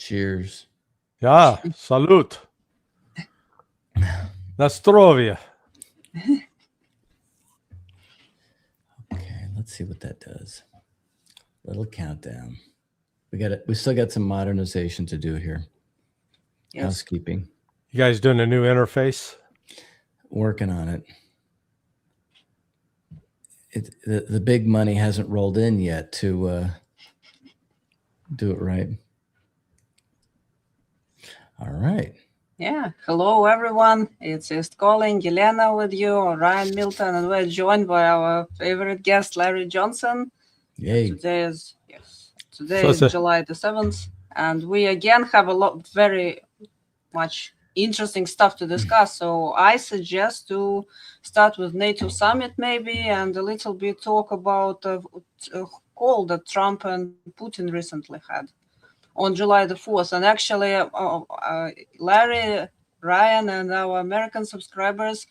Cheers. Yeah, salute. Nastrovia. Okay, let's see what that does. Little countdown. We still got some modernization to do here. Yes. Housekeeping. You guys doing a new interface? Working on it. The big money hasn't rolled in yet to do it right. All right. Yeah. Hello, everyone. It's East Calling, Yelena with you, Ryan Milton, and we're joined by our favorite guest, Larry Johnson. Yay. Today is July the 7th, and we again have very much interesting stuff to discuss. So I suggest to start with NATO summit maybe, and a little bit talk about a call that Trump and Putin recently had on July the 4th. And actually, Larry, Ryan, and our American subscribers,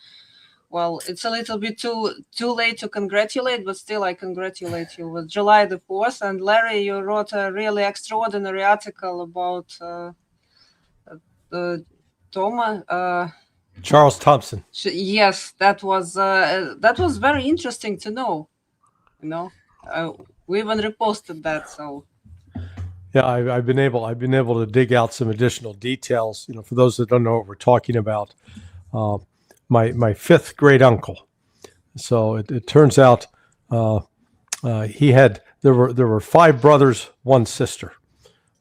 well, it's a little bit too late to congratulate, but still I congratulate you with July the 4th. And Larry, you wrote a really extraordinary article about Charles Thompson. Yes, that was very interesting to know. We even reposted that. So yeah, I've been able to dig out some additional details. For those that don't know what we're talking about, my fifth great uncle. So it turns out there were 5 brothers, 1 sister.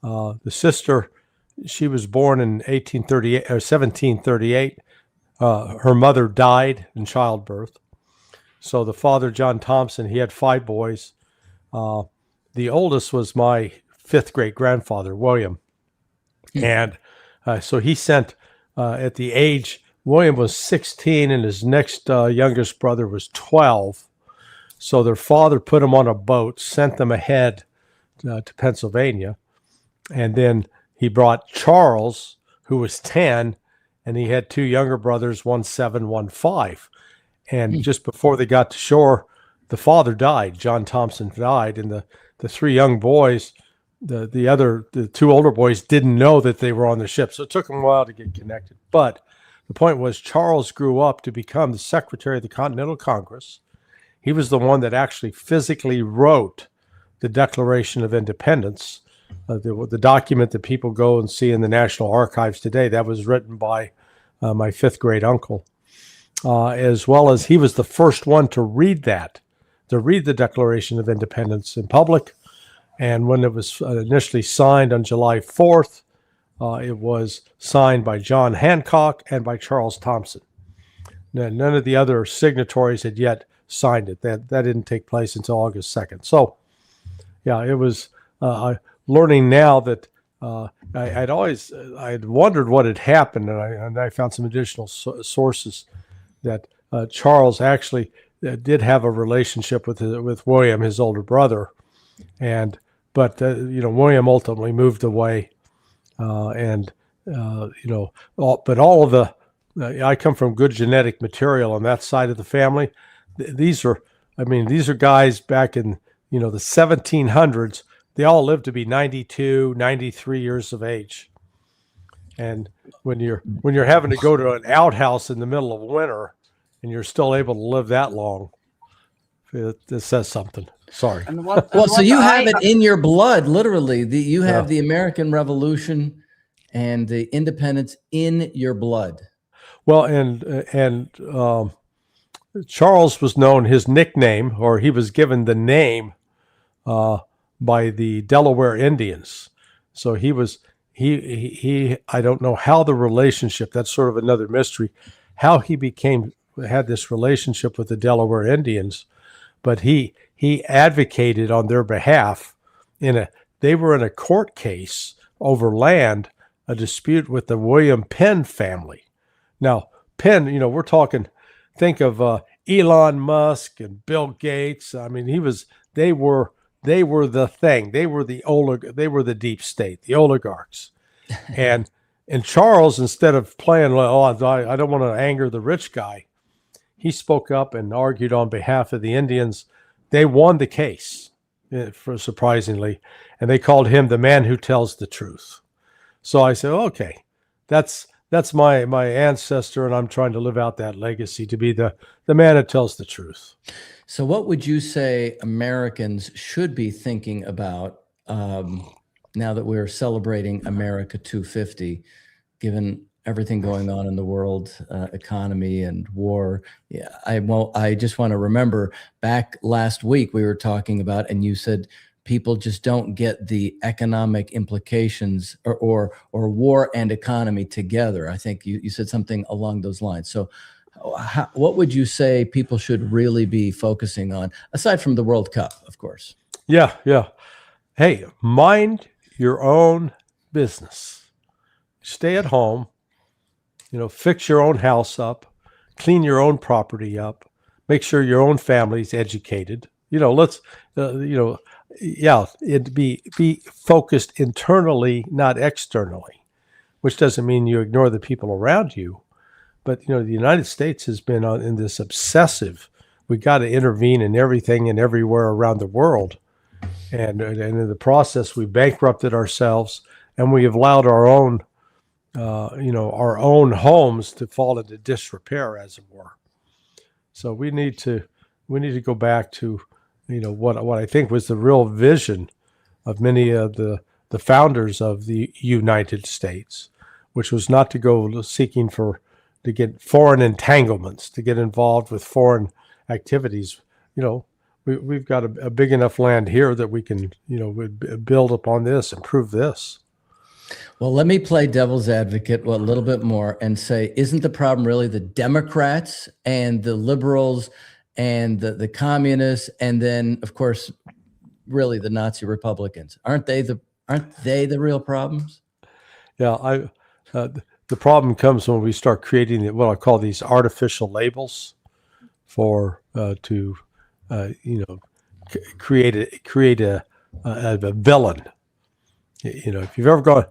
The sister, she was born in 1738. Her mother died in childbirth. So the father, John Thompson, he had 5 boys. The oldest was my 5th great grandfather, William. And so he sent at the age, William was 16 and his next youngest brother was 12. So their father put them on a boat, sent them ahead to Pennsylvania. And then he brought Charles, who was 10, and he had 2 younger brothers, 1 7, 1 5. And just before they got to shore, the father died. John Thompson died, and the 3 young boys, the 2 older boys didn't know that they were on the ship. So it took them a while to get connected. But the point was, Charles grew up to become the Secretary of the Continental Congress. He was the one that actually physically wrote the Declaration of Independence. The document that people go and see in the National Archives today, that was written by my 5th great uncle, as well as he was the first one to read the Declaration of Independence in public. And when it was initially signed on July 4th, it was signed by John Hancock and by Charles Thompson. None of the other signatories had yet signed it. That didn't take place until August 2nd. So, yeah, it was learning now that I'd wondered what had happened, and I found some additional sources that Charles actually did have a relationship with William, his older brother, but William ultimately moved away, but all of I come from good genetic material on that side of the family. These are guys back in the 1700s. They all lived to be 92, 93 years of age. And when you're having to go to an outhouse in the middle of winter and you're still able to live that long, it says something. Sorry. So you have it in your blood, literally. You have the American Revolution and the independence in your blood. Well, and Charles was known, his nickname, or he was given the name by the Delaware Indians. So he I don't know how the relationship, that's sort of another mystery, how he had this relationship with the Delaware Indians, but he advocated on their behalf they were in a court case over land, a dispute with the William Penn family. Now, Penn, we're talking, think of Elon Musk and Bill Gates. I mean, they were the thing. They were the deep state, the oligarchs. and Charles, instead of playing, I don't want to anger the rich guy, he spoke up and argued on behalf of the Indians. They won the case, surprisingly, and they called him the man who tells the truth. So I said, okay, that's my ancestor, and I'm trying to live out that legacy to be the man that tells the truth. So what would you say Americans should be thinking about now that we're celebrating America 250, given everything going on in the world, economy and war? Yeah, I just want to remember back last week we were talking about, and you said people just don't get the economic implications or war and economy together. I think you said something along those lines. So what would you say people should really be focusing on, aside from the World Cup, of course? Yeah. Hey, mind your own business. Stay at home, fix your own house up, clean your own property up, make sure your own family's educated. It'd be focused internally, not externally, which doesn't mean you ignore the people around you. But, the United States has been in this obsessive, we got to intervene in everything and everywhere around the world. And in the process, we bankrupted ourselves, and we have allowed our own homes to fall into disrepair, as it were. So we need to go back to, what I think was the real vision of many of the founders of the United States, which was not to go seeking to get foreign entanglements, to get involved with foreign activities. We've got a big enough land here that we can, build upon this, improve this. Well, let me play devil's advocate a little bit more and say, isn't the problem really the Democrats and the liberals and the communists, and then, of course, really the Nazi Republicans? Aren't they the real problems? Yeah, the problem comes when we start creating what I call these artificial labels for create a villain. If you've ever gone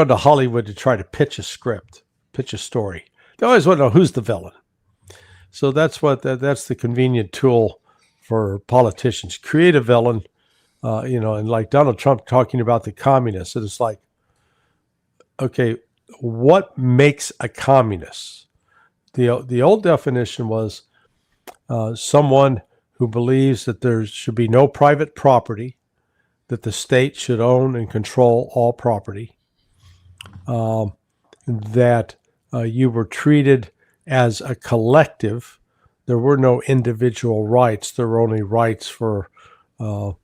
to Hollywood to try to pitch a script, pitch a story, they always want to know who's the villain. So that's the convenient tool for politicians. Create a villain, and like Donald Trump talking about the communists, it's like, okay, what makes a communist? The old definition was someone who believes that there should be no private property, that the state should own and control all property, that you were treated as a collective. There were no individual rights. There were only rights for what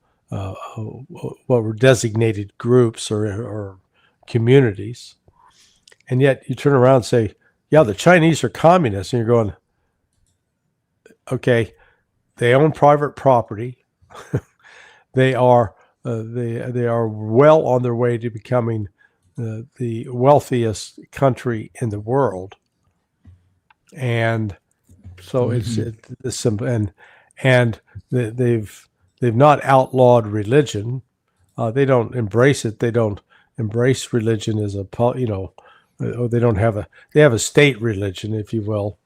were designated groups or communities. And yet you turn around and say, yeah, the Chinese are communists. And you're going, okay, they own private property. They are well on their way to becoming the wealthiest country in the world. And so it's simple, and they've not outlawed religion. They don't embrace it. They don't embrace religion as they don't have they have a state religion, if you will,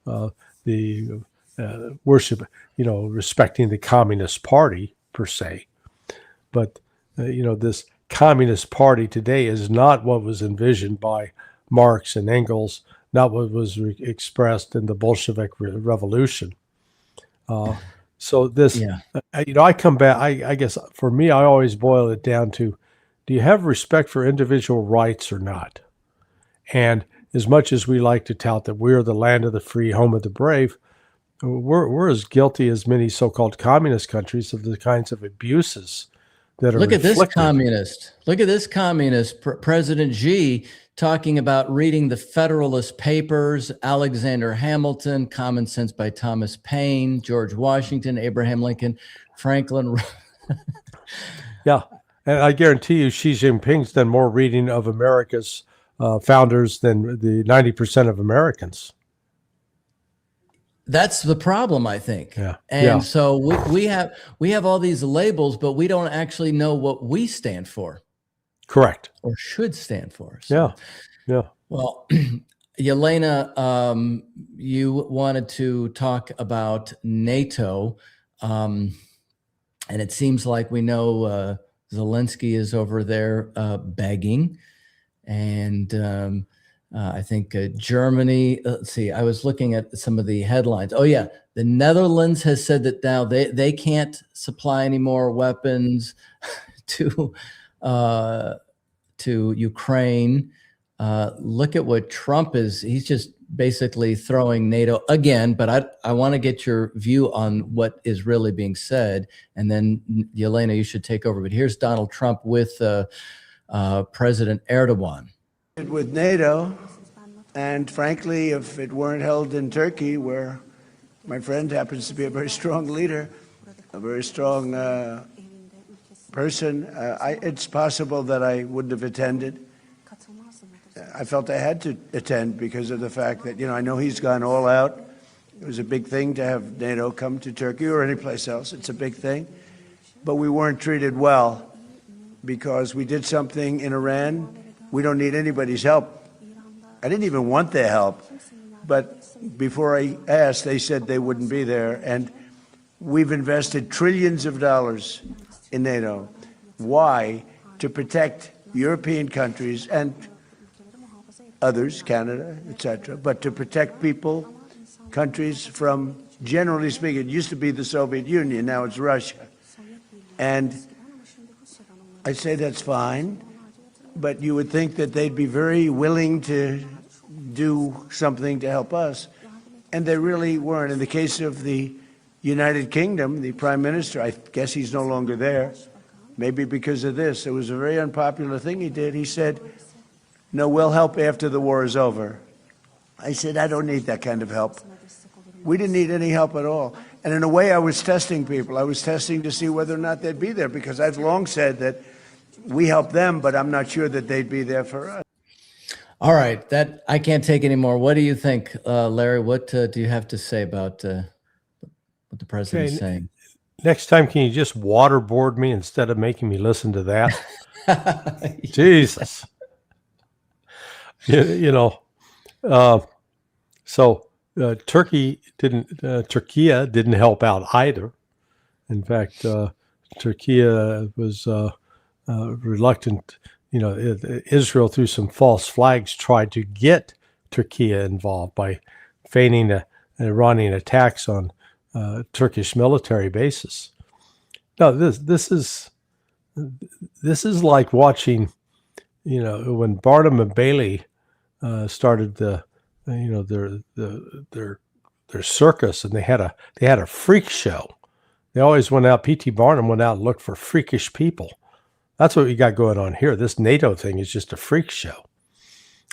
the worship, respecting the Communist Party per se. But, this Communist Party today is not what was envisioned by Marx and Engels, not what was expressed in the Bolshevik Revolution. So this, I come back, I guess for me, I always boil it down to, do you have respect for individual rights or not? And as much as we like to tout that we're the land of the free, home of the brave, we're as guilty as many so-called communist countries of the kinds of abuses that are Look at this reflected. communist, President Xi talking about reading the Federalist Papers, Alexander Hamilton, Common Sense by Thomas Paine, George Washington, Abraham Lincoln, Franklin. Yeah, and I guarantee you Xi Jinping's done more reading of America's founders than the 90% of Americans. That's the problem, I think. Yeah. And so we have all these labels, but we don't actually know what we stand for. Correct. Or should stand for. So, yeah. Well, Yelena, you wanted to talk about NATO, and it seems like we know Zelensky is over there begging, and I think Germany. Let's see. I was looking at some of the headlines. Oh yeah, the Netherlands has said that now they can't supply any more weapons to Ukraine. Look at what Trump is. He's just basically throwing NATO again. But I want to get your view on what is really being said, and then Yelena, you should take over. But here's Donald Trump with President Erdogan. With NATO, and frankly, if it weren't held in Turkey, where my friend happens to be a very strong leader, a very strong person, it's possible that I wouldn't have attended. I felt I had to attend because of the fact that, I know he's gone all out. It was a big thing to have NATO come to Turkey or any place else. It's a big thing. But we weren't treated well because we did something in Iran. We don't need anybody's help. I didn't even want their help. But before I asked, they said they wouldn't be there. And we've invested trillions of dollars in NATO. Why? To protect European countries and others, Canada, etc., but to protect people, countries from, generally speaking, it used to be the Soviet Union, now it's Russia. And I say that's fine, but you would think that they'd be very willing to do something to help us, and they really weren't. In the case of the United Kingdom, the Prime Minister, I guess he's no longer there, maybe because of this. It was a very unpopular thing he did. He said, "No, we'll help after the war is over." I said, "I don't need that kind of help." We didn't need any help at all. And in a way, I was testing people. I was testing to see whether or not they'd be there, because I've long said that we help them, but I'm not sure that they'd be there for us. All right, that I can't take anymore. What do you think, Larry? What do you have to say about what the president is saying? Next time, can you just waterboard me instead of making me listen to that? Jesus. Turkey didn't help out either. In fact, Turkey was reluctant. Israel, through some false flags, tried to get Turkey involved by feigning an Iranian attacks on Turkish military bases. No, this is like watching, when Barnum and Bailey started their circus, and they had a freak show. They always went out. P.T. Barnum went out and looked for freakish people. That's what we got going on here. This NATO thing is just a freak show.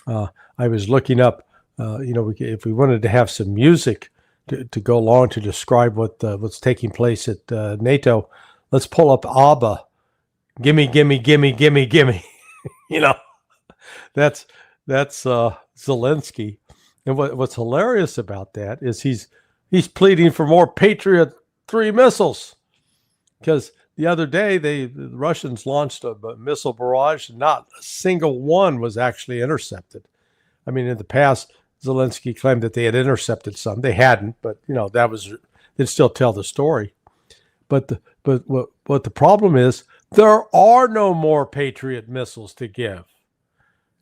I was looking up, if we wanted to have some music to go along to describe what's taking place at NATO, let's pull up ABBA. Gimme, gimme, gimme, gimme, gimme. That's Zelensky. And what's hilarious about that is he's pleading for more Patriot 3 missiles, because the other day the Russians launched a missile barrage, and not a single one was actually intercepted. I mean, in the past, Zelensky claimed that they had intercepted some. They hadn't, but they'd still tell the story. But what the problem is, there are no more Patriot missiles to give.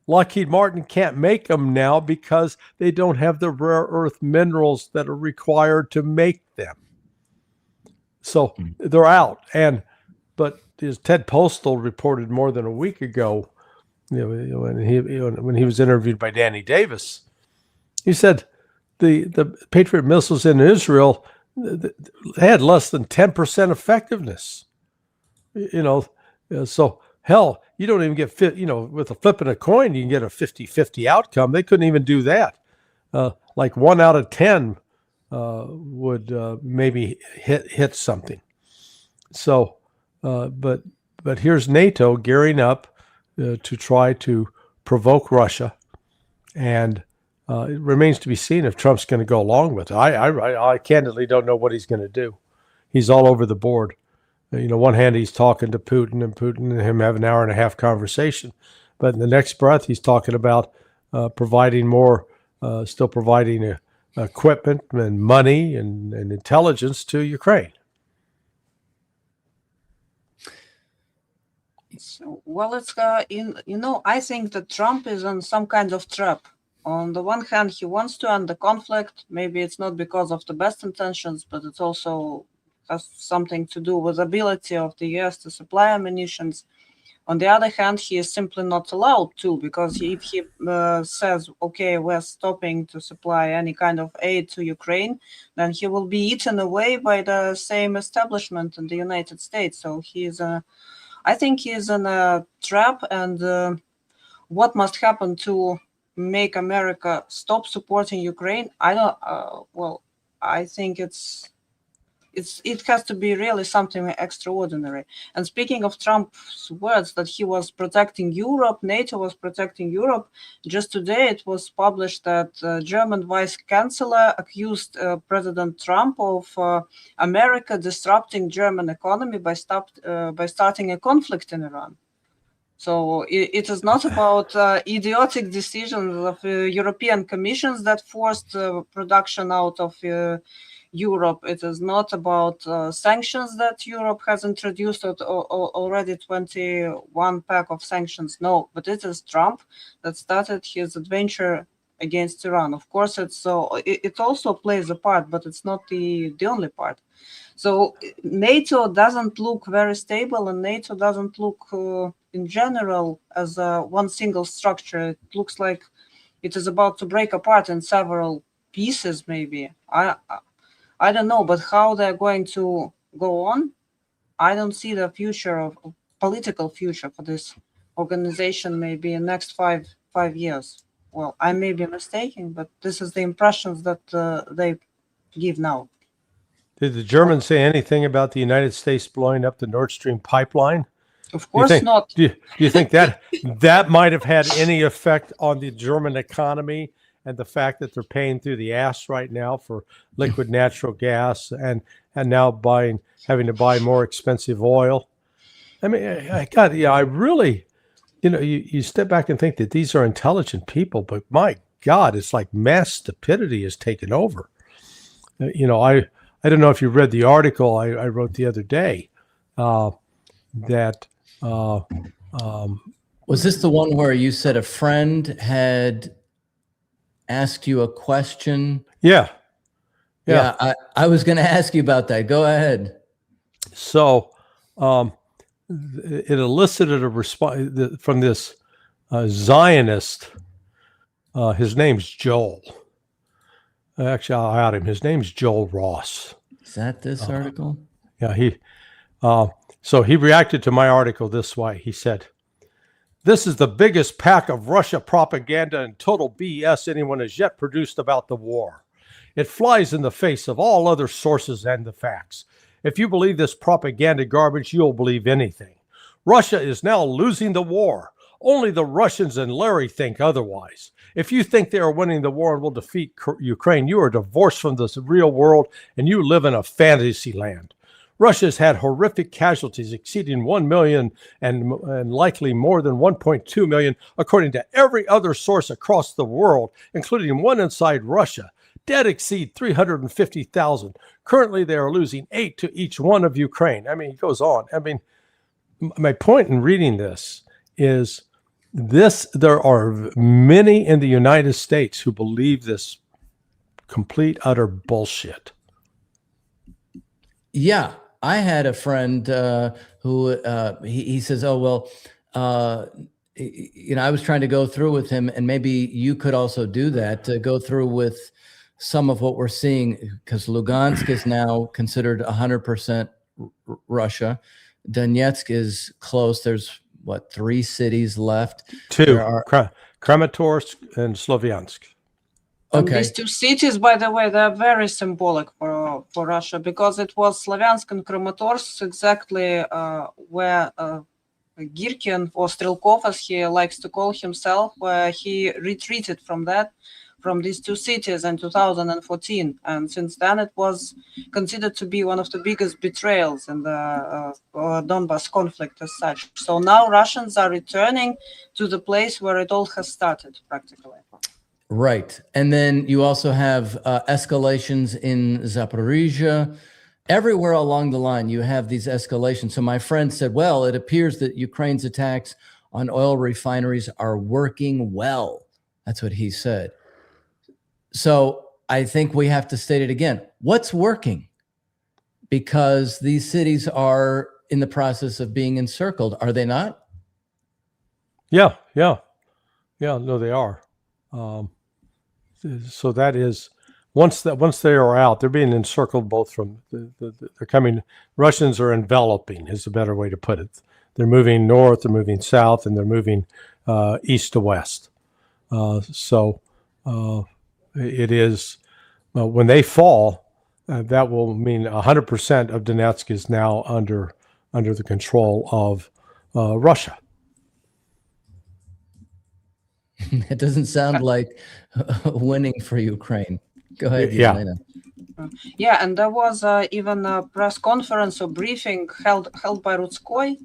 Lockheed Martin can't make them now because they don't have the rare earth minerals that are required to make them. So they're out. But as Ted Postal reported more than a week ago, when he was interviewed by Danny Davis, he said the Patriot missiles in Israel, they had less than 10% effectiveness. So hell, you don't even get with a flip and a coin, you can get a 50-50 outcome. They couldn't even do that. Like 1 out of 10 would maybe hit something. So, but here's NATO gearing up to try to provoke Russia, and it remains to be seen if Trump's going to go along with it. I candidly don't know what he's going to do. He's all over the board. One hand he's talking to Putin, and Putin and him have an hour and a half conversation, but in the next breath he's talking about providing more, still providing equipment and money and intelligence to Ukraine. So, well, it's I think that Trump is on some kind of trap. On the one hand, he wants to end the conflict. Maybe it's not because of the best intentions, but it also has something to do with the ability of the US to supply ammunition. On the other hand, he is simply not allowed to, because if he says, okay, we're stopping to supply any kind of aid to Ukraine, then he will be eaten away by the same establishment in the United States. So I think he is in a trap, and what must happen to make America stop supporting Ukraine? I don't. I think it has to be really something extraordinary. And speaking of Trump's words that he was protecting Europe, NATO was protecting Europe, just today it was published that German vice chancellor accused President Trump of America disrupting German economy by starting a conflict in Iran. So it is not about idiotic decisions of European commissions that forced production out of Europe. It is not about sanctions that Europe has introduced already 21 pack of sanctions. No, but it is Trump that started his adventure against Iran. Of course, it also plays a part, but it's not the only part. So NATO doesn't look very stable, and NATO doesn't look in general as one single structure. It looks like it is about to break apart in several pieces, maybe. I don't know, but how they're going to go on, I don't see the future of political future for this organization maybe in next five years. Well, I may be mistaken, but this is the impressions that they give now. Did the Germans say anything about the United States blowing up the Nord Stream pipeline? Of course not. Do you think that might have had any effect on the German economy and the fact that they're paying through the ass right now for liquid natural gas and now having to buy more expensive oil? I mean, I really, you step back and think that these are intelligent people, but my God, it's like mass stupidity has taken over. I don't know if you read the article I wrote the other day that was this the one where you said a friend had asked you a question? Yeah. I was going to ask you about that. Go ahead. So it elicited a response from this Zionist. His name's Joel. Actually, I'll out him. His name's Joel Ross. Is that this article? Yeah, so he reacted to my article this way. He said, "This is the biggest pack of Russia propaganda and total BS anyone has yet produced about the war. It flies in the face of all other sources and the facts. If you believe this propaganda garbage, you'll believe anything. Russia is now losing the war. Only the Russians and Larry think otherwise. If you think they are winning the war and will defeat Ukraine, you are divorced from the real world and you live in a fantasy land. Russia has had horrific casualties exceeding 1 million and likely more than 1.2 million, according to every other source across the world, including one inside Russia. Dead exceed 350,000. Currently, they are losing 8 to each one of Ukraine." I mean, he goes on. I mean, my point in reading this is there are many in the United States who believe this complete, utter bullshit. Yeah. I had a friend who he says, "Oh, well, I was trying to go through with him, and maybe you could also do that, to go through with some of what we're seeing, because Lugansk is now considered 100% Russia. Donetsk is close. There's 3 cities left? 2, Kramatorsk and Sloviansk. Okay. And these 2 cities, by the way, they're very symbolic for Russia, because it was Sloviansk and Kramatorsk exactly where Girkin, or Strelkov, as he likes to call himself, where he retreated from these 2 cities in 2014. And since then, it was considered to be one of the biggest betrayals in the Donbas conflict as such. So now Russians are returning to the place where it all has started, practically. Right. And then you also have escalations in Zaporizhia everywhere along the line, you have these escalations. So my friend said, well, it appears that Ukraine's attacks on oil refineries are working well. That's what he said. So I think we have to state it again. What's working? Because these cities are in the process of being encircled, are they not? Yeah. No, they are. So that is once they are out, they're being encircled both from they're coming. Russians are enveloping is a better way to put it. They're moving north, they're moving south, and they're moving east to west. So it is when they fall, that will mean 100% of Donetsk is now under the control of Russia. It doesn't sound like winning for Ukraine. Go ahead, Yeah. Elena. Yeah, and there was even a press conference or briefing held by Rudskoy,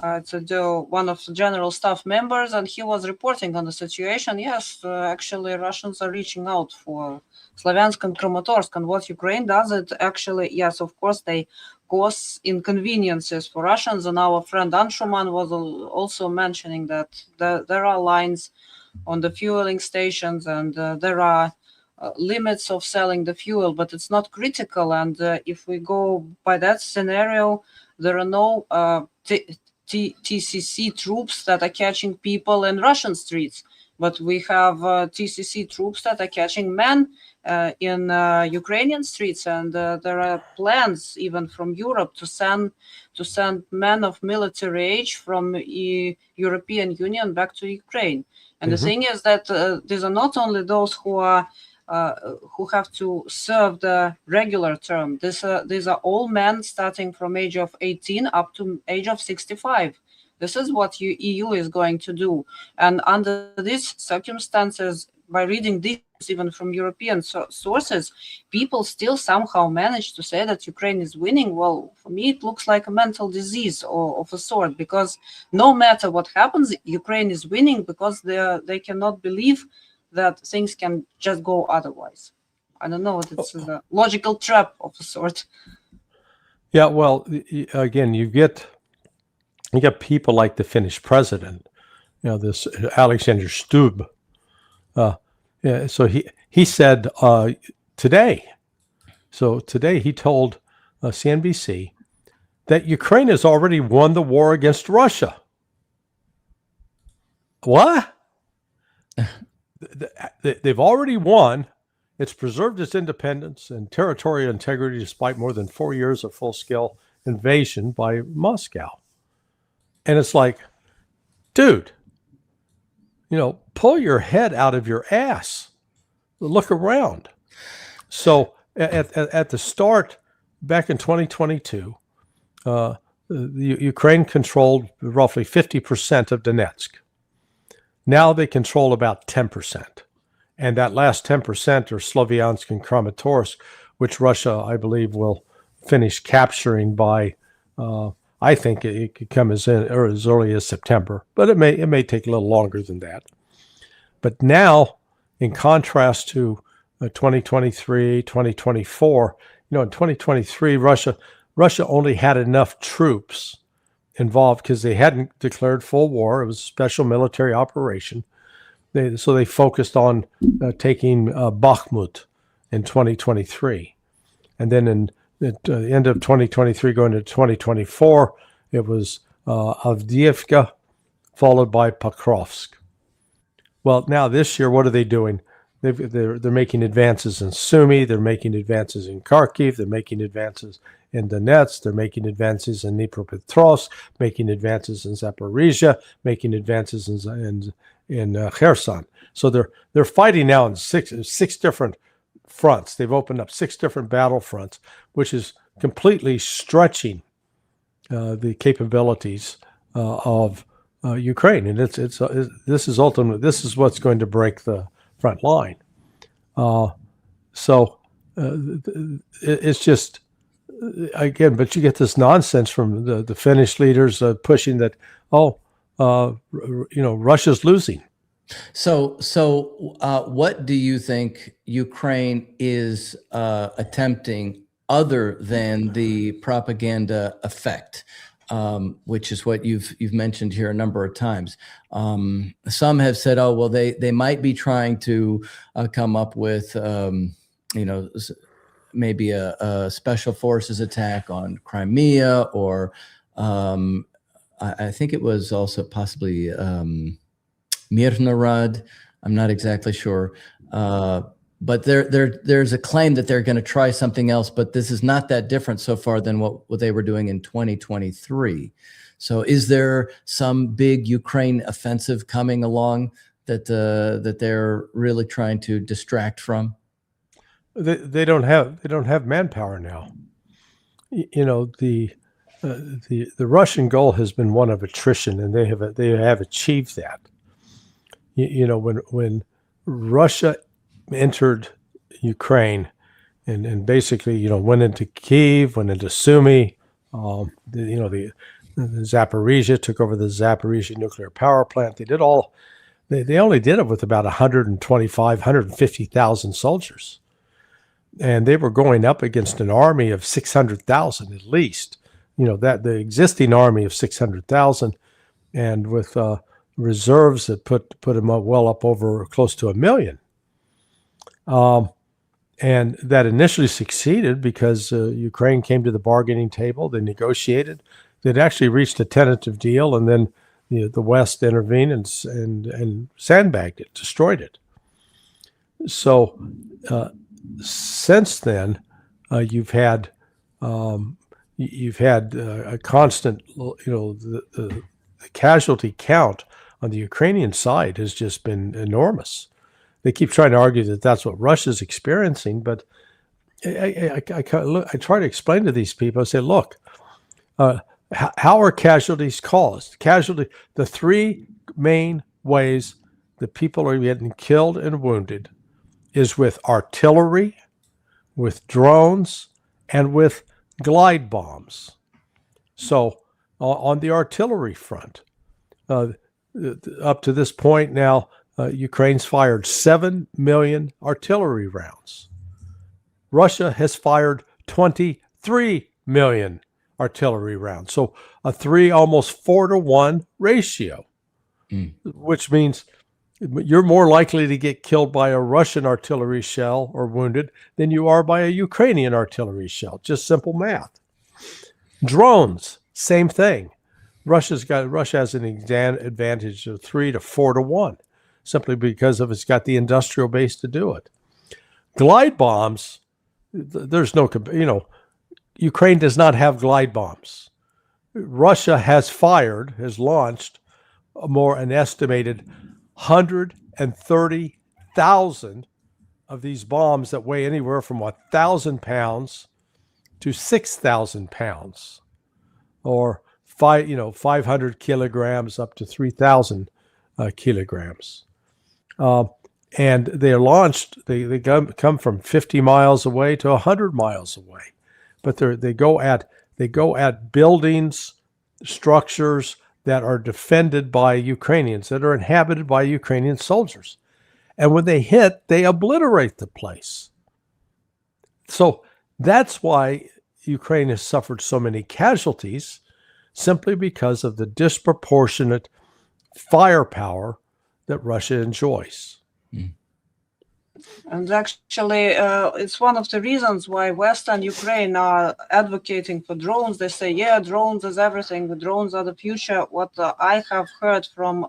one of the general staff members, and he was reporting on the situation. Yes, actually, Russians are reaching out for Slavyansk and Kramatorsk, and what Ukraine does, it actually, yes, of course, they cause inconveniences for Russians, and our friend Anshuman was also mentioning that there are lines on the fueling stations, and there are limits of selling the fuel, but it's not critical. And if we go by that scenario, there are no TCC troops that are catching people in Russian streets, but we have TCC troops that are catching men in Ukrainian streets, and there are plans even from Europe to send men of military age from European Union back to Ukraine. And the thing is that these are not only those who have to serve the regular term. These are all men starting from age of 18 up to age of 65. This is what EU is going to do. And under these circumstances, by reading this, even from European sources, people still somehow manage to say that Ukraine is winning. Well, for me, it looks like a mental disease of a sort, because no matter what happens, Ukraine is winning because they cannot believe that things can just go otherwise. I don't know, it's a logical trap of a sort. Yeah, well, again, you get people like the Finnish president, this Alexander Stubb. So he said today. So today he told CNBC that Ukraine has already won the war against Russia. What? They've already won. It's preserved its independence and territorial integrity despite more than 4 years of full-scale invasion by Moscow. And it's like, dude, pull your head out of your ass. Look around. So at the start, back in 2022, the Ukraine controlled roughly 50% of Donetsk. Now they control about 10%. And that last 10% are Slavyansk and Kramatorsk, which Russia, I believe, will finish capturing by, I think it could come as early as September, but it may take a little longer than that. But now, in contrast to 2023, 2024, in 2023, Russia only had enough troops involved because they hadn't declared full war. It was a special military operation. So they focused on taking Bakhmut in 2023. And then at the end of 2023, going to 2024, it was Avdiivka, followed by Pokrovsk. Well, now this year, what are they doing? They're making advances in Sumy. They're making advances in Kharkiv. They're making advances in Donetsk. They're making advances in Dnipropetrovsk, making advances in Zaporizhia, making advances in Kherson. So they're fighting now in six different fronts. They've opened up 6 different battlefronts, which is completely stretching the capabilities of Ukraine. And this is what's going to break the front line. So it's just, again, but you get this nonsense from the Finnish leaders pushing that, Russia's losing. So what do you think Ukraine is attempting other than the propaganda effect, which is what you've mentioned here a number of times. Some have said, oh, well, they might be trying to come up with, maybe a special forces attack on Crimea, or I think it was also possibly Mirnarad. I'm not exactly sure. But there's a claim that they're going to try something else, but this is not that different so far than what they were doing in 2023. So is there some big Ukraine offensive coming along that they're really trying to distract from? They don't have manpower now. The Russian goal has been one of attrition, and they have achieved that. When Russia entered Ukraine and basically went into Kyiv, went into Sumy, the Zaporizhia, took over the Zaporizhia nuclear power plant. They only did it with about 150,000 soldiers. And they were going up against an army of 600,000 at least. That the existing army of 600,000, and with reserves that put them up well up over close to 1 million. And that initially succeeded because Ukraine came to the bargaining table. They negotiated. They'd actually reached a tentative deal, and then the West intervened and sandbagged it, destroyed it. So since then, you've had a constant, the casualty count on the Ukrainian side has just been enormous. They keep trying to argue that that's what Russia's experiencing, but I try to explain to these people. I say, look, how are casualties caused? The three main ways that people are getting killed and wounded is with artillery, with drones, and with glide bombs. So on the artillery front, up to this point now, Ukraine's fired 7 million artillery rounds. Russia has fired 23 million artillery rounds. So almost 4-to-1 ratio, which means you're more likely to get killed by a Russian artillery shell or wounded than you are by a Ukrainian artillery shell. Just simple math. Drones, same thing. Russia has an advantage of 3 to 4-to-1, simply because it's got the industrial base to do it. Glide bombs, there's no, Ukraine does not have glide bombs. Russia has launched an estimated 130,000 of these bombs that weigh anywhere from 1,000 pounds to 6,000 pounds, or 500 kilograms up to 3,000 kilograms. And they're launched. They come from 50 miles away to 100 miles away, but they go at buildings, structures that are defended by Ukrainians, that are inhabited by Ukrainian soldiers. And when they hit, they obliterate the place. So that's why Ukraine has suffered so many casualties, simply because of the disproportionate firepower that Russia enjoys. And actually, it's one of the reasons why West and Ukraine are advocating for drones. They say, yeah, drones is everything. The drones are the future. What I have heard from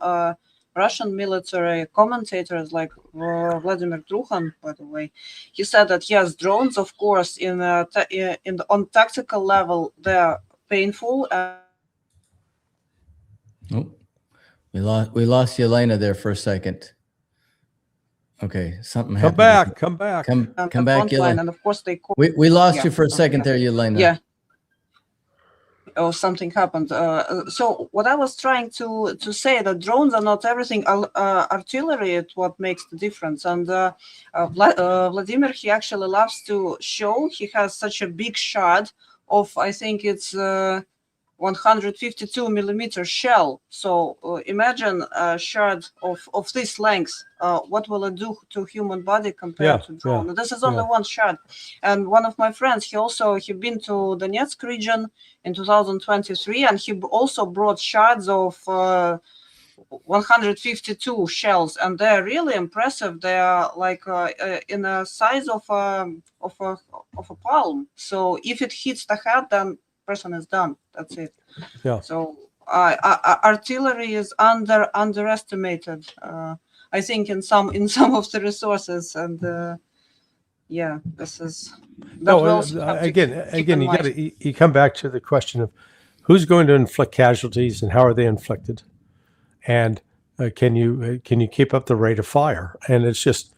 Russian military commentators like Vladimir Trukhan, by the way, he said that yes, drones, of course, on tactical level, they're painful. We lost Yelena there for a second. Okay, something happened. Come back. Come back, Yelena. And of course we lost you for a second there, Yelena. Yeah. Oh, something happened. So what I was trying to say, that drones are not everything. Artillery is what makes the difference. And Vladimir, he actually loves to show. He has such a big shot of, I think it's 152 millimeter shell. So imagine a shard of this length. What will it do to human body compared to drone? This is only one shard. And one of my friends, he been to Donetsk region in 2023, and he also brought shards of 152 shells, and they're really impressive. They are like in a size of a palm. So if it hits the head, then person is done. That's it. Yeah. So artillery is underestimated. I think in some of the resources, and this is. Again, you come back to the question of who's going to inflict casualties and how are they inflicted, and can you keep up the rate of fire? And it's just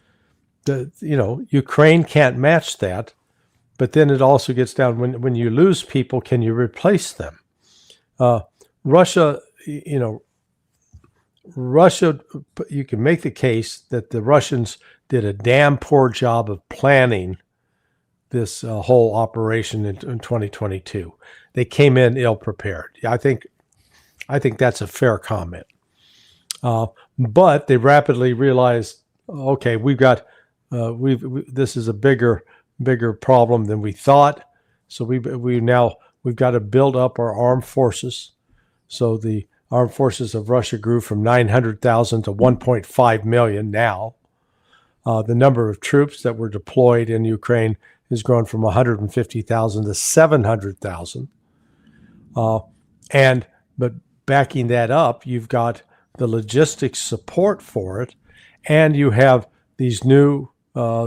Ukraine can't match that. But then it also gets down when you lose people, can you replace them? Russia, you can make the case that the Russians did a damn poor job of planning this whole operation in 2022. They came in ill prepared. I think that's a fair comment. But they rapidly realized, okay, we've got this is a bigger problem than we thought. So we've got to build up our armed forces. So the armed forces of Russia grew from 900,000 to 1.5 million now. The number of troops that were deployed in Ukraine has grown from 150,000 to 700,000. But backing that up, you've got the logistics support for it, and you have these new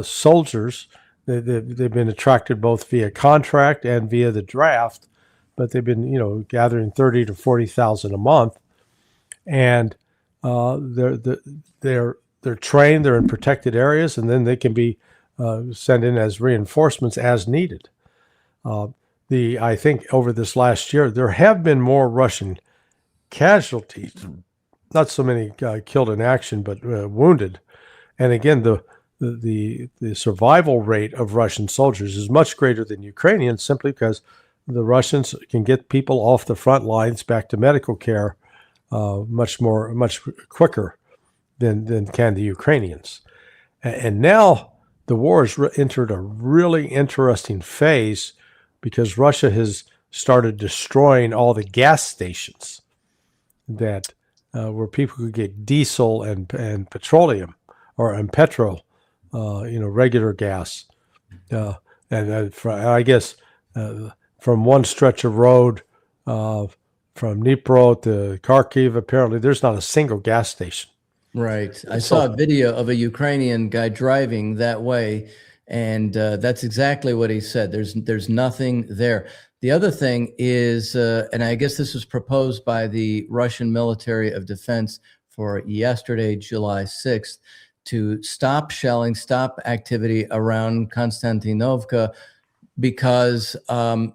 soldiers. They've been attracted both via contract and via the draft, but they've been, gathering 30 to 40,000 a month, and they're trained. They're in protected areas, and then they can be sent in as reinforcements as needed. I think over this last year there have been more Russian casualties, not so many killed in action, but wounded, and again the survival rate of Russian soldiers is much greater than Ukrainians, simply because the Russians can get people off the front lines back to medical care much quicker than can the Ukrainians. And now the war has entered a really interesting phase because Russia has started destroying all the gas stations that where people could get diesel and petroleum and petrol. Regular gas. I guess from one stretch of road from Dnipro to Kharkiv, apparently there's not a single gas station. Right. I saw a video of a Ukrainian guy driving that way, and that's exactly what he said. There's nothing there. The other thing is, and I guess this was proposed by the Russian Military of Defense for yesterday, July 6th, to stop shelling, stop activity around Konstantinovka, because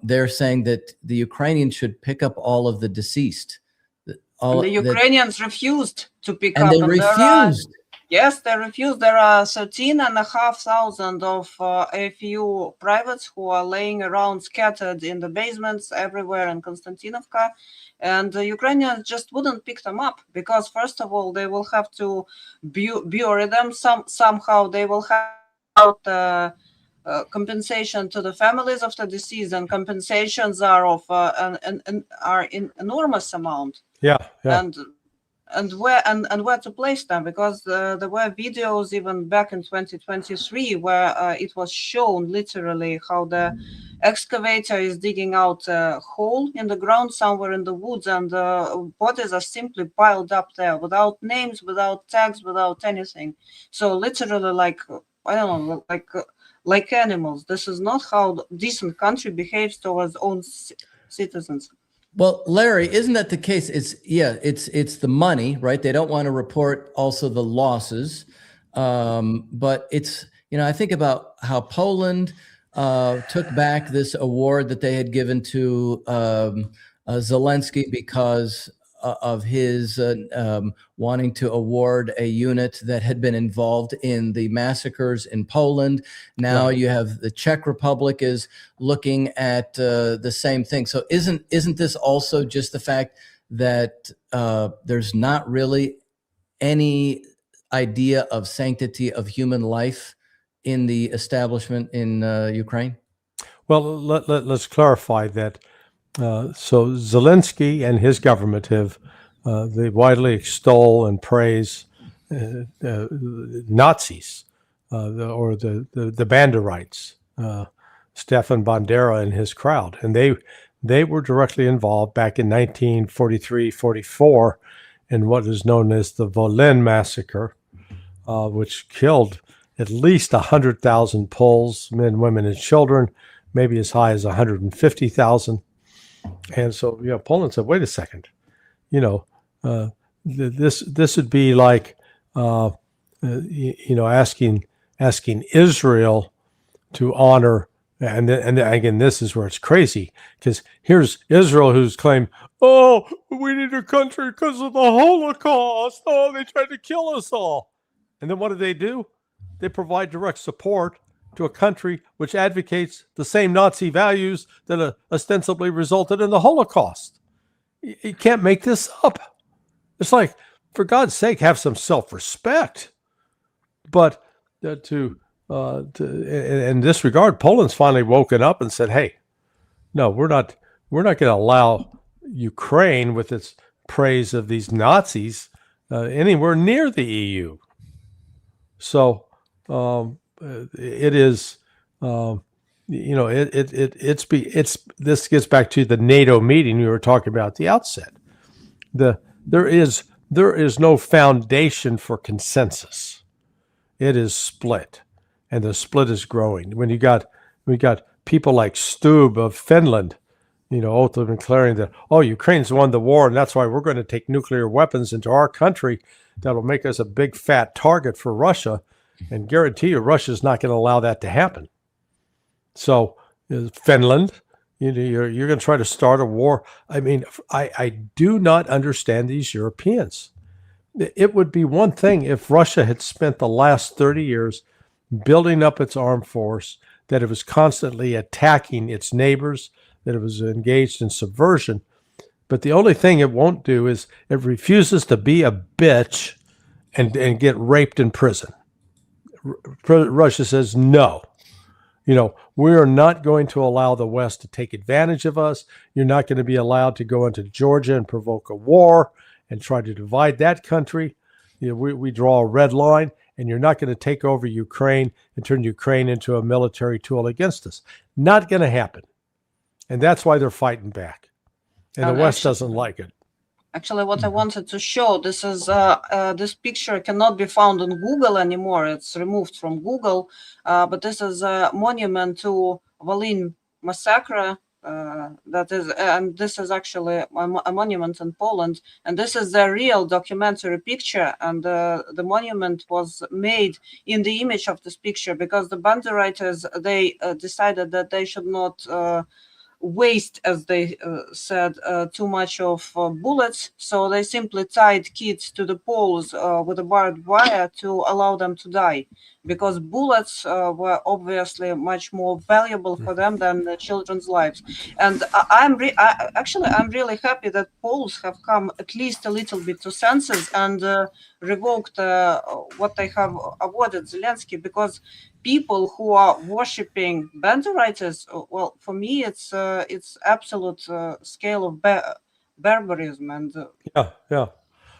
they're saying that the Ukrainians should pick up all of the deceased. The Ukrainians refused to pick up. And they refused. Yes, they refused. There are 13,500 of AFU privates who are laying around scattered in the basements everywhere in Konstantinovka. And the Ukrainians just wouldn't pick them up because, first of all, they will have to bury them somehow. They will have compensation to the families of the deceased, and compensations are of are in enormous amount. Yeah. And where to place them, because there were videos even back in 2023 where it was shown literally how the excavator is digging out a hole in the ground somewhere in the woods, and bodies are simply piled up there without names, without tags, without anything. So literally, like, I don't know, like animals. This is not how decent country behaves towards own citizens. Well, Larry, isn't that the case? It's the money, right? They don't want to report also the losses, but it's, I think about how Poland took back this award that they had given to Zelensky because of his wanting to award a unit that had been involved in the massacres in Poland. Now Right. you have the Czech Republic is looking at the same thing. So isn't this also just the fact that there's not really any idea of sanctity of human life in the establishment in Ukraine? Well, let's clarify that. So Zelensky and his government have they widely extol and praise Nazis or the Banderites, Stefan Bandera and his crowd, and they were directly involved back in 1943-44 in what is known as the Volyn massacre, which killed at least 100,000 Poles, men, women, and children, maybe as high as 150,000. And so, Poland said, "Wait a second, this would be like, asking Israel to honor." And again, this is where it's crazy, because here's Israel who's claimed, "Oh, we need a country because of the Holocaust. Oh, they tried to kill us all." And then what do? They provide direct support to a country which advocates the same Nazi values that ostensibly resulted in the Holocaust. You can't make this up. It's like, for God's sake, have some self-respect. But in this regard, Poland's finally woken up and said, "Hey, no, we're not going to allow Ukraine, with its praise of these Nazis, anywhere near the EU." So it is, this gets back to the NATO meeting we were talking about at the outset. There is no foundation for consensus. It is split, and the split is growing. When we got people like Stubb of Finland, openly declaring that, "Oh, Ukraine's won the war, and that's why we're going to take nuclear weapons into our country that'll make us a big fat target for Russia," and guarantee you Russia's not going to allow that to happen. So Finland, you're going to try to start a war. I mean, I do not understand these Europeans. It would be one thing if Russia had spent the last 30 years building up its armed force, that it was constantly attacking its neighbors, that it was engaged in subversion. But the only thing it won't do is it refuses to be a bitch and get raped in prison. Russia says, "No, we are not going to allow the West to take advantage of us. You're not going to be allowed to go into Georgia and provoke a war and try to divide that country. We draw a red line, and you're not going to take over Ukraine and turn Ukraine into a military tool against us." Not going to happen. And that's why they're fighting back. And the West doesn't like it. Actually, what I wanted to show, this is this picture cannot be found on Google anymore. It's removed from Google. But this is a monument to Volyn massacre. And this is actually a monument in Poland. And this is the real documentary picture. And the monument was made in the image of this picture, because the Banderites, they decided that they should not waste, as they said, too much of bullets. So they simply tied kids to the poles with a barbed wire to allow them to die, because bullets were obviously much more valuable for them than the children's lives. And I'm really happy that Poles have come at least a little bit to senses and revoked what they have awarded Zelensky, because people who are worshipping Banderites, well, for me, it's absolute scale of barbarism. And yeah.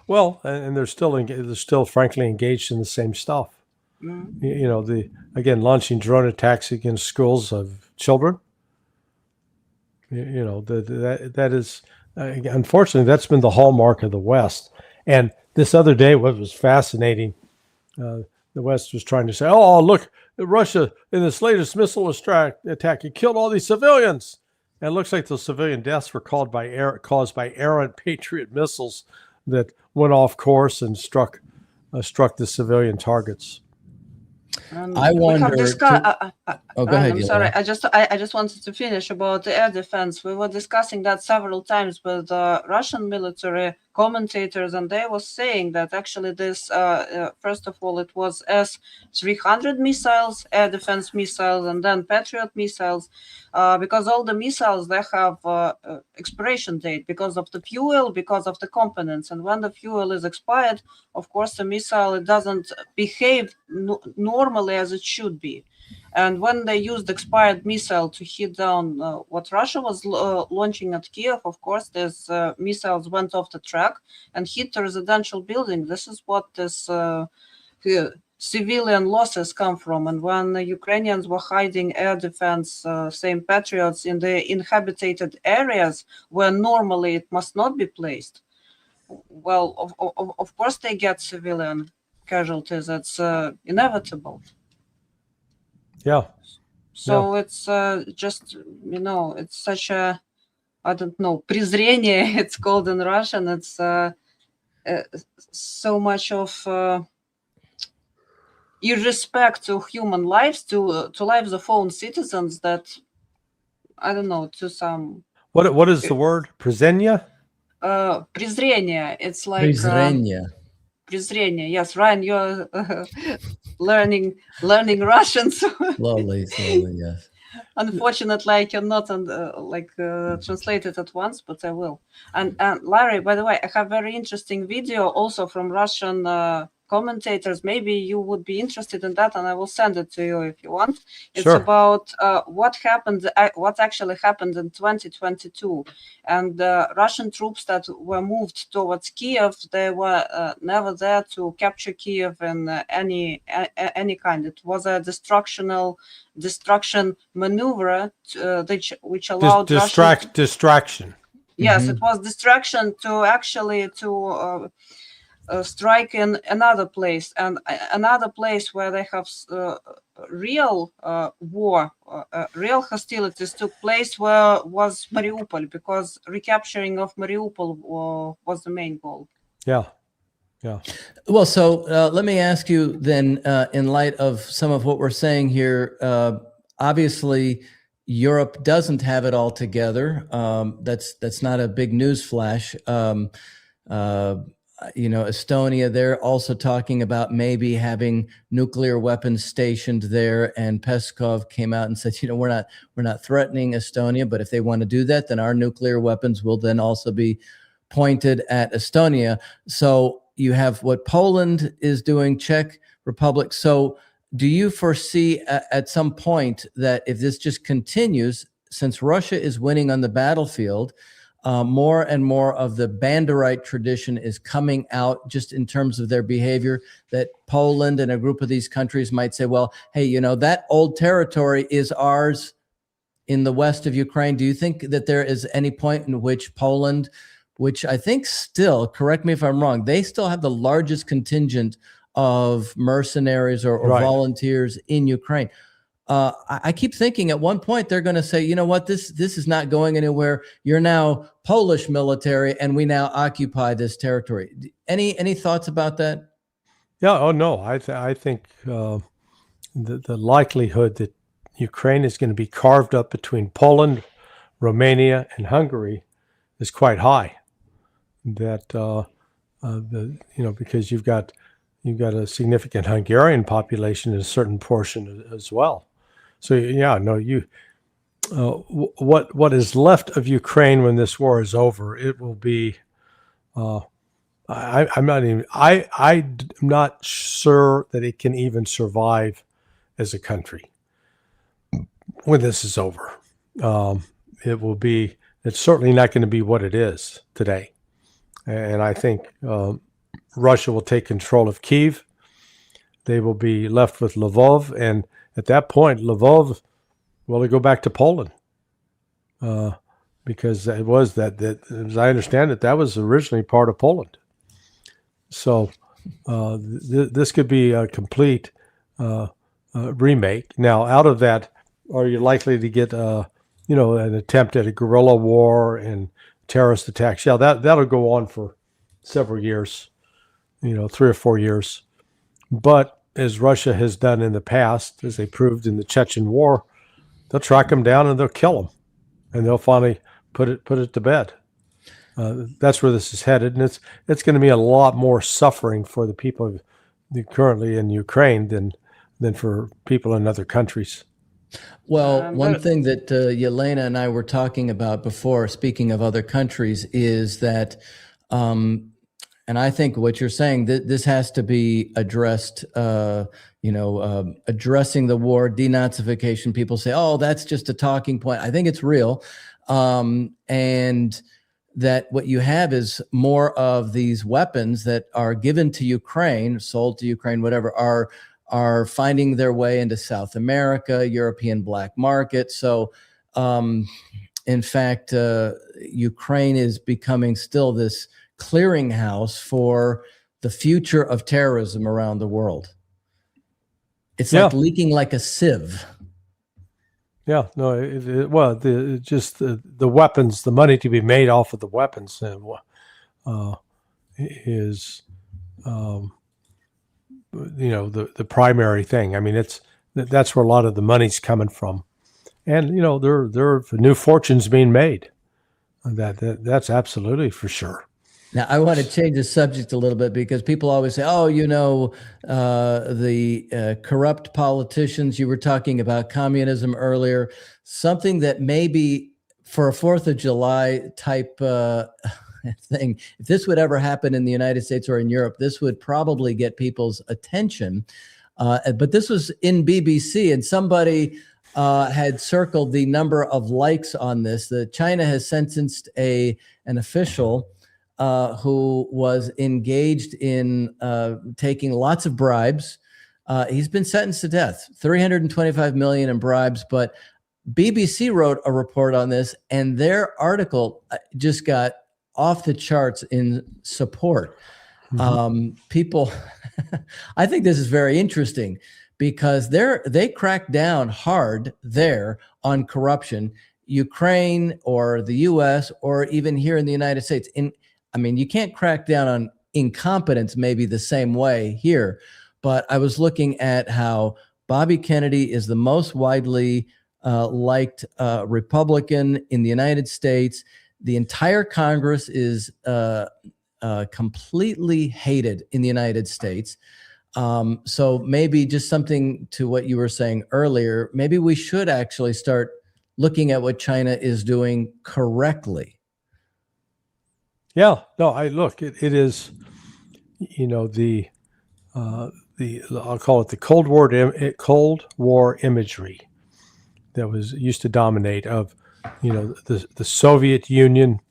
Well, and they're still frankly engaged in the same stuff. Mm-hmm. Launching drone attacks against schools of children. That is, unfortunately, that's been the hallmark of the West. And this other day, what was fascinating, the West was trying to say, "Oh, look, Russia in this latest missile attack, it killed all these civilians." And it looks like those civilian deaths were caused by errant Patriot missiles that went off course and struck the civilian targets. I wonder. Go ahead. I'm sorry. I just wanted to finish about the air defense. We were discussing that several times with the Russian military commentators, and they were saying that actually this, first of all, it was S-300 missiles, air defense missiles, and then Patriot missiles, because all the missiles, they have expiration date because of the fuel, because of the components. And when the fuel is expired, of course, the missile, it doesn't behave normally as it should be. And when they used expired missile to hit down what Russia was launching at Kiev, of course, these missiles went off the track and hit the residential building. This is what this civilian losses come from. And when the Ukrainians were hiding air defense, same Patriots, in the inhabited areas where normally it must not be placed, well, of course they get civilian casualties. That's inevitable. Yeah. So it's just, it's such a, I don't know, презрение, it's called in Russian. It's so much of irrespect to human lives, to lives of own citizens, that, I don't know, to some... What is the word? Презрение? Презрение. It's like... Презрение. Презрение. Yes, Ryan, you're learning Russian. Slowly, yes. Unfortunately, I cannot translate it at once, but I will. And Larry, by the way, I have very interesting video also from Russian commentators. Maybe you would be interested in that, and I will send it to you if you want. It's Sure. about what actually happened in 2022. And Russian troops that were moved towards Kiev, they were never there to capture Kiev in any kind. It was a destruction maneuver which allowed distraction. Yes, it was distraction to actually strike in another place, and another place where they have real war, real hostilities took place, where was Mariupol, because recapturing of Mariupol was the main goal. Yeah. Well, so let me ask you then, in light of some of what we're saying here, obviously Europe doesn't have it all together. That's not a big news flash. Estonia, they're also talking about maybe having nuclear weapons stationed there. And Peskov came out and said, we're not threatening Estonia, but if they want to do that, then our nuclear weapons will then also be pointed at Estonia. So you have what Poland is doing, Czech Republic. So do you foresee at some point that if this just continues, since Russia is winning on the battlefield, more and more of the Banderite tradition is coming out just in terms of their behavior, that Poland and a group of these countries might say, well, hey, that old territory is ours in the west of Ukraine. Do you think that there is any point in which Poland, which I think still, correct me if I'm wrong, they still have the largest contingent of mercenaries or Right. volunteers in Ukraine? I keep thinking at one point they're going to say, you know what, this is not going anywhere. You're now Polish military, and we now occupy this territory. Any thoughts about that? Yeah. Oh no. I think the likelihood that Ukraine is going to be carved up between Poland, Romania, and Hungary is quite high. That because you've got a significant Hungarian population in a certain portion as well. So what is left of Ukraine when this war is over, it will be. I'm not sure that it can even survive as a country when this is over. It's certainly not going to be what it is today, and I think Russia will take control of Kyiv. They will be left with Lvov, and at that point, Lvov will go back to Poland, because it was that as I understand it, that was originally part of Poland. So this could be a complete remake. Now, out of that, are you likely to get an attempt at a guerrilla war and terrorist attacks? Yeah, that'll go on for several years, 3 or 4 years. But as Russia has done in the past, as they proved in the Chechen War, they'll track them down and they'll kill them, and they'll finally put it to bed. That's where this is headed, and it's going to be a lot more suffering for the people currently in Ukraine than for people in other countries. Well, one thing that Yelena and I were talking about before, speaking of other countries, is that, and I think what you're saying, this has to be addressed, addressing the war, denazification. People say, oh, that's just a talking point. I think it's real. And that what you have is more of these weapons that are given to Ukraine, sold to Ukraine, whatever, are finding their way into South America, European black market. So, in fact, Ukraine is becoming still this clearinghouse for the future of terrorism around the world. It's like leaking like a sieve. Yeah, no, the weapons, the money to be made off of the weapons is, the primary thing. I mean, that's where a lot of the money's coming from, and there are new fortunes being made. That's absolutely for sure. Now, I want to change the subject a little bit because people always say, oh, the corrupt politicians. You were talking about communism earlier, something that maybe for a 4th of July type thing, if this would ever happen in the United States or in Europe, this would probably get people's attention. But this was in BBC, and somebody had circled the number of likes on this. China has sentenced an official who was engaged in taking lots of bribes. He's been sentenced to death, 325 million in bribes. But BBC wrote a report on this, and their article just got off the charts in support. People, I think this is very interesting because they crack down hard there on corruption. Ukraine or the U.S. or even here in the United States. You can't crack down on incompetence maybe the same way here, but I was looking at how Bobby Kennedy is the most widely liked Republican in the United States. The entire Congress is completely hated in the United States. So maybe just something to what you were saying earlier, maybe we should actually start looking at what China is doing correctly. Yeah, no, it is, I'll call it the Cold War imagery that used to dominate of, the Soviet Union,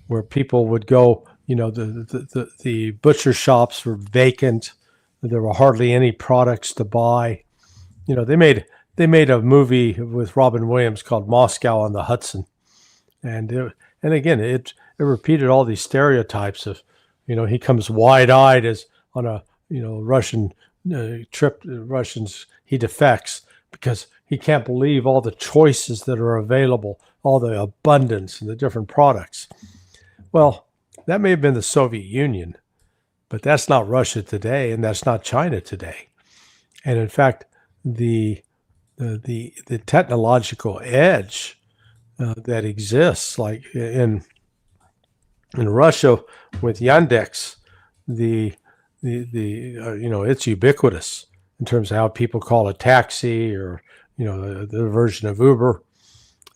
where people would go, the butcher shops were vacant. There were hardly any products to buy. They made a movie with Robin Williams called Moscow on the Hudson. And again, it repeated all these stereotypes of, he comes wide-eyed as on a, Russian trip. Russians, he defects because he can't believe all the choices that are available, all the abundance and the different products. Well, that may have been the Soviet Union, but that's not Russia today, and that's not China today. And in fact, the technological edge that exists, like in Russia with Yandex, it's ubiquitous in terms of how people call a taxi or the version of Uber,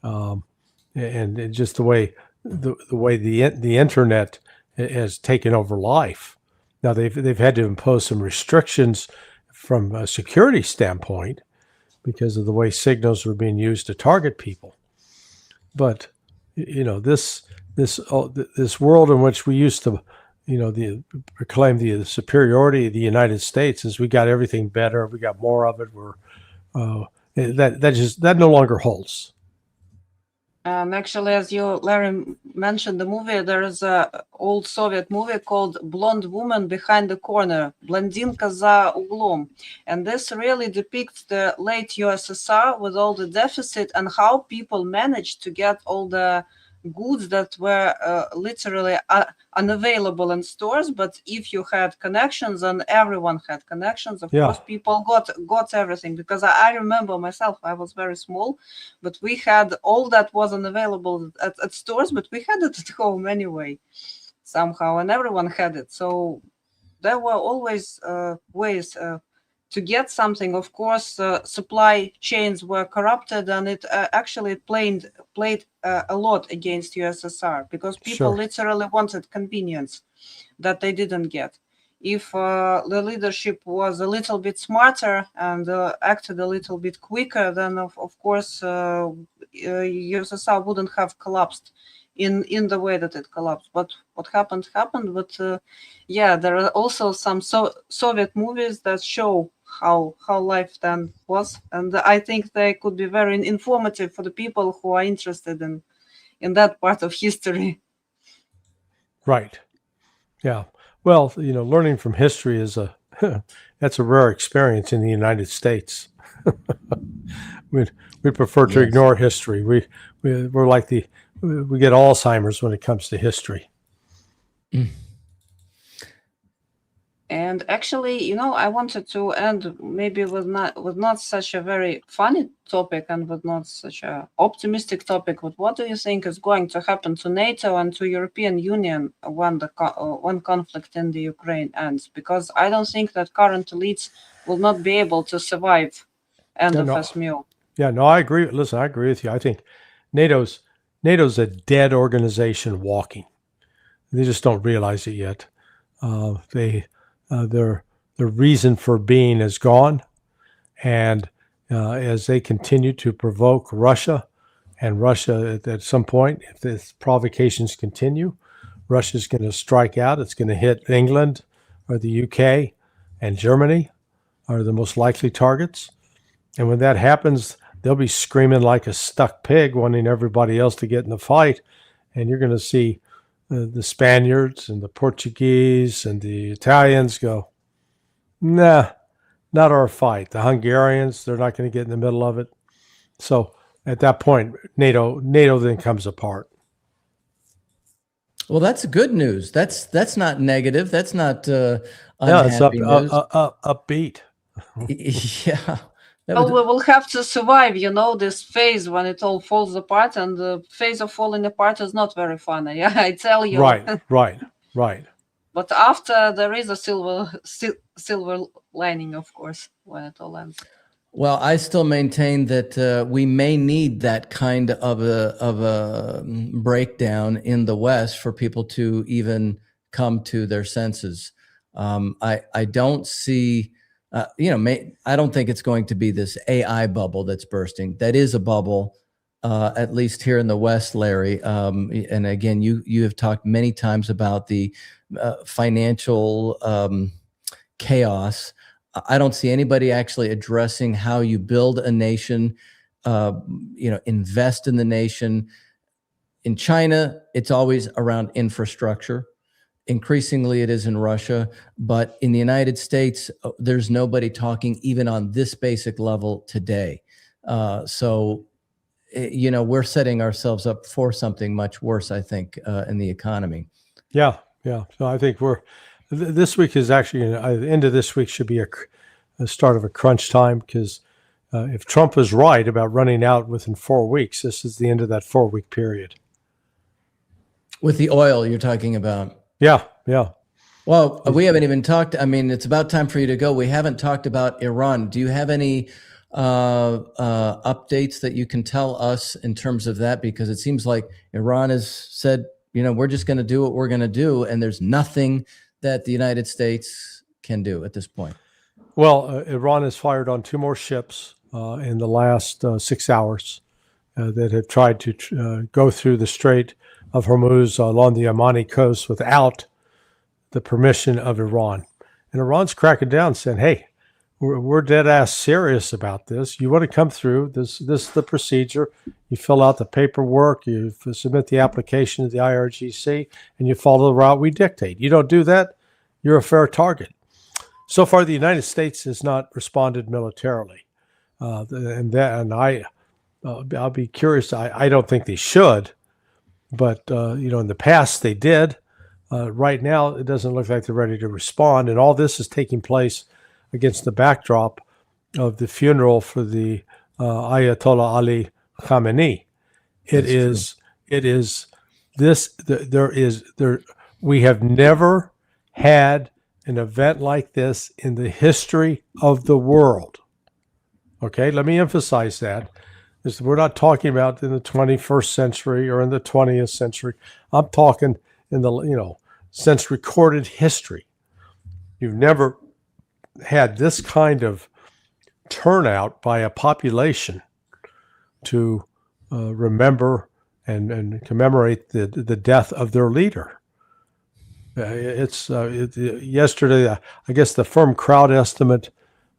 and just the way the internet has taken over life. Now they've had to impose some restrictions from a security standpoint because of the way signals were being used to target people. But this world in which we used to proclaim the superiority of the United States is we got everything better, we got more of it. That no longer holds. Actually, as Larry mentioned the movie, there is a old Soviet movie called Blonde Woman Behind the Corner, Blondinka za углом. And this really depicts the late USSR with all the deficit and how people managed to get all the goods that were literally unavailable in stores. But if you had connections, and everyone had connections, of course, people got everything. Because I remember myself, I was very small, but we had all that wasn't available at stores, but we had it at home anyway, somehow, and everyone had it. So there were always ways to get something. Of course, supply chains were corrupted, and it actually played a lot against USSR, because people literally wanted convenience that they didn't get. If the leadership was a little bit smarter and acted a little bit quicker, then of course USSR wouldn't have collapsed in the way that it collapsed. But what happened. But there are also some Soviet movies that show how life then was, and I think they could be very informative for the people who are interested in that part of history. Right. Yeah. Well, learning from history is that's a rare experience in the United States. we prefer to ignore history. We're like we get Alzheimer's when it comes to history. And actually, I wanted to end maybe with not such a very funny topic and with not such a optimistic topic. But what do you think is going to happen to NATO and to European Union when conflict in the Ukraine ends? Because I don't think that current elites will not be able to survive end of this meal. Yeah, no, I agree. Listen, I agree with you. I think NATO's a dead organization walking. They just don't realize it yet. Their reason for being is gone, and as they continue to provoke Russia, and Russia at some point, if the provocations continue, Russia's going to strike out. It's going to hit England or the UK and Germany are the most likely targets. And when that happens, they'll be screaming like a stuck pig, wanting everybody else to get in the fight. And you're going to see the Spaniards and the Portuguese and the Italians go, nah, not our fight. The Hungarians, they're not going to get in the middle of it. So at that point, NATO then comes apart. Well, that's good news. That's not negative. That's not unhappy news. Upbeat. Yeah. Well, we will have to survive, this phase when it all falls apart, and the phase of falling apart is not very funny. Yeah, I tell you. Right. But after, there is a silver lining, of course, when it all ends. Well, I still maintain that we may need that kind of a breakdown in the West for people to even come to their senses. I don't see. I don't think it's going to be this AI bubble that's bursting. That is a bubble, at least here in the West, Larry. And again, you have talked many times about the financial chaos. I don't see anybody actually addressing how you build a nation, invest in the nation. In China, it's always around infrastructure. Increasingly, it is in Russia, but in the United States, there's nobody talking even on this basic level today. So, we're setting ourselves up for something much worse, I think, in the economy. Yeah. So I think this week is actually, the end of this week should be a start of a crunch time, because if Trump is right about running out within 4 weeks, this is the end of that 4-week period. With the oil you're talking about. Yeah. Well, we haven't even talked. I mean, it's about time for you to go. We haven't talked about Iran. Do you have any updates that you can tell us in terms of that? Because it seems like Iran has said, we're just going to do what we're going to do, and there's nothing that the United States can do at this point. Well, Iran has fired on 2 more ships in the last 6 hours that have tried to go through the Strait of Hormuz along the Omani coast without the permission of Iran. And Iran's cracking down, saying, hey, we're dead ass serious about this. You want to come through, this is the procedure. You fill out the paperwork, you submit the application to the IRGC, and you follow the route we dictate. You don't do that, you're a fair target. So far, the United States has not responded militarily. I'll be curious. I don't think they should. but in the past they did. Right now, it doesn't look like they're ready to respond, and all this is taking place against the backdrop of the funeral for the Ayatollah Ali Khamenei. We have never had an event like this in the history of the world. Okay, let me emphasize that. We're not talking about in the 21st century or in the 20th century. I'm talking in the, since recorded history. You've never had this kind of turnout by a population to remember and commemorate the death of their leader. Yesterday, I guess the firm crowd estimate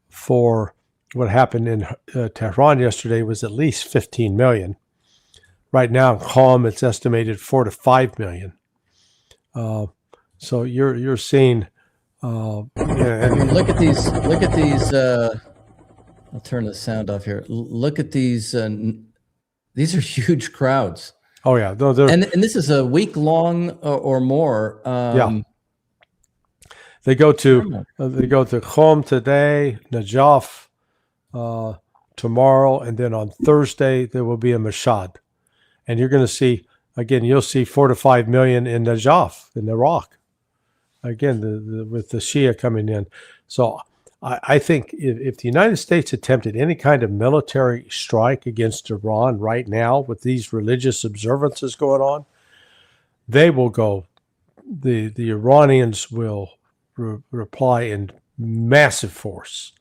for what happened in Tehran yesterday was at least 15 million. Right now in Qom, it's estimated 4 to 5 million. So you're seeing. I mean, look at these. I'll turn the sound off here. Look at these. These are huge crowds. Oh yeah, and this is a week long or more. Yeah. They go to Qom today, Najaf tomorrow, and then on Thursday there will be a Mashhad, and you're going to see again. You'll see 4 to 5 million in Najaf in Iraq. Again, with the Shia coming in. So I think if the United States attempted any kind of military strike against Iran right now with these religious observances going on, they will go. The Iranians will reply in massive force.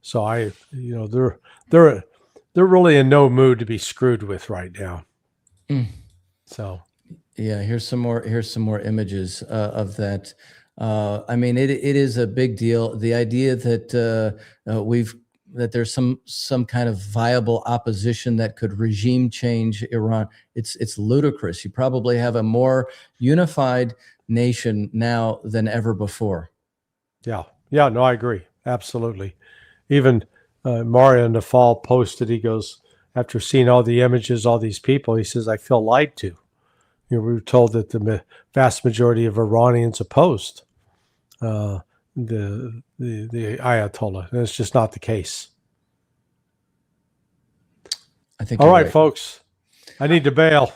So they're really in no mood to be screwed with right now. So yeah, here's some more images of that. I mean, it is a big deal. The idea that that there's some kind of viable opposition that could regime change Iran, it's ludicrous. You probably have a more unified nation now than ever before. Yeah, no, I agree. Absolutely. Even Mario Nafal posted, he goes, after seeing all the images, all these people, he says, I feel lied to. We were told that the vast majority of Iranians opposed the Ayatollah. And it's just not the case. I think. All right, folks. I need to bail.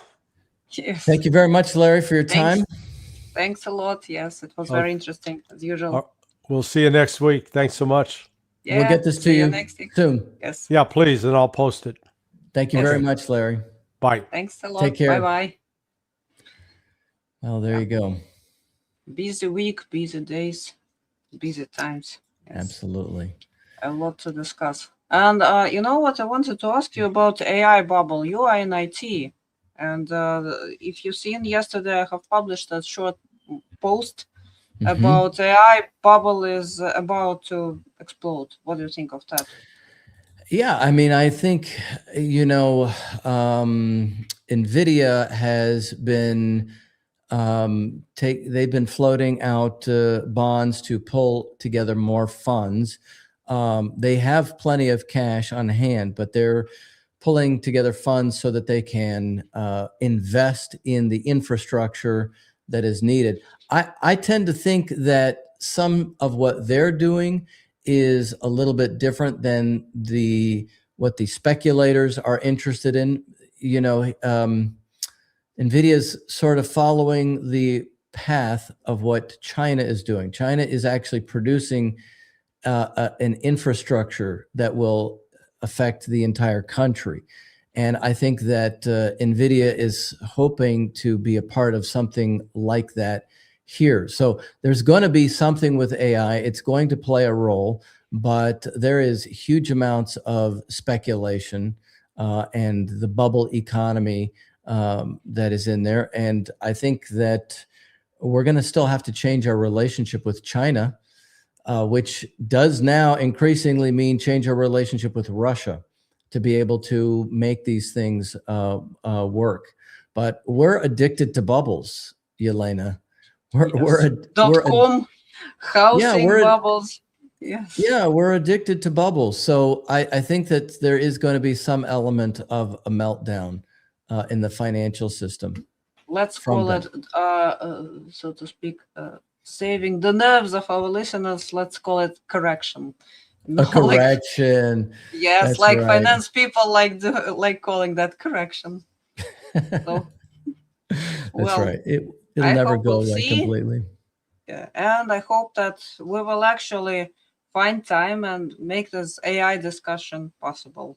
Yes. Thank you very much, Larry, for your time. Thanks a lot. Yes, it was very interesting as usual. We'll see you next week. Thanks so much. Yeah, we'll get this to you next week. soon. Yes. Yeah, please, and I'll post it. Thank you very much, Larry. Bye. Thanks a lot. Take care. Bye-bye. Well, there you go. Busy week, busy days, busy times. Yes. Absolutely. A lot to discuss. And you know what? I wanted to ask you about AI bubble. You are in IT. And if you've seen yesterday, I have published a short post about AI bubble is about to explode. What do you think of that? Yeah, I mean, I think, NVIDIA has been, they've been floating out bonds to pull together more funds. They have plenty of cash on hand, but they're pulling together funds so that they can invest in the infrastructure that is needed. I tend to think that some of what they're doing is a little bit different than what the speculators are interested in. NVIDIA's sort of following the path of what China is doing. China is actually producing an infrastructure that will affect the entire country. And I think that NVIDIA is hoping to be a part of something like that here. So there's going to be something with AI. It's going to play a role, but there is huge amounts of speculation and the bubble economy that is in there. And I think that we're going to still have to change our relationship with China, which does now increasingly mean change our relationship with Russia to be able to make these things work. But we're addicted to bubbles, Yelena. .com, housing bubbles. Yes. Yeah, we're addicted to bubbles. So I think that there is going to be some element of a meltdown in the financial system. let's from call them. it, so to speak, saving the nerves of our listeners. Let's call it correction. A correction. Yes, That's like right. finance people like calling that correction. So, That's well, right. It'll I never hope go we'll away see. completely. Yeah, and I hope that we will actually find time and make this AI discussion possible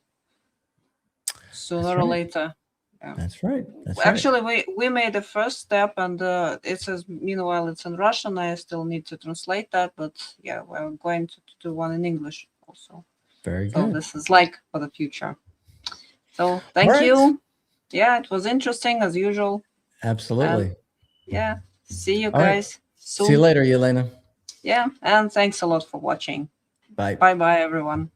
sooner or right. later. Yeah. That's right. That's Actually, we made the first step, and it says meanwhile it's in Russian. I still need to translate that, but yeah, we're going to do one in English also. very So good. this is like for the future. So thank All right. you. Yeah, it was interesting as usual. Absolutely. Yeah, see you All right. guys soon. See you later, Yelena. Yeah, and thanks a lot for watching. Bye. Bye bye, everyone.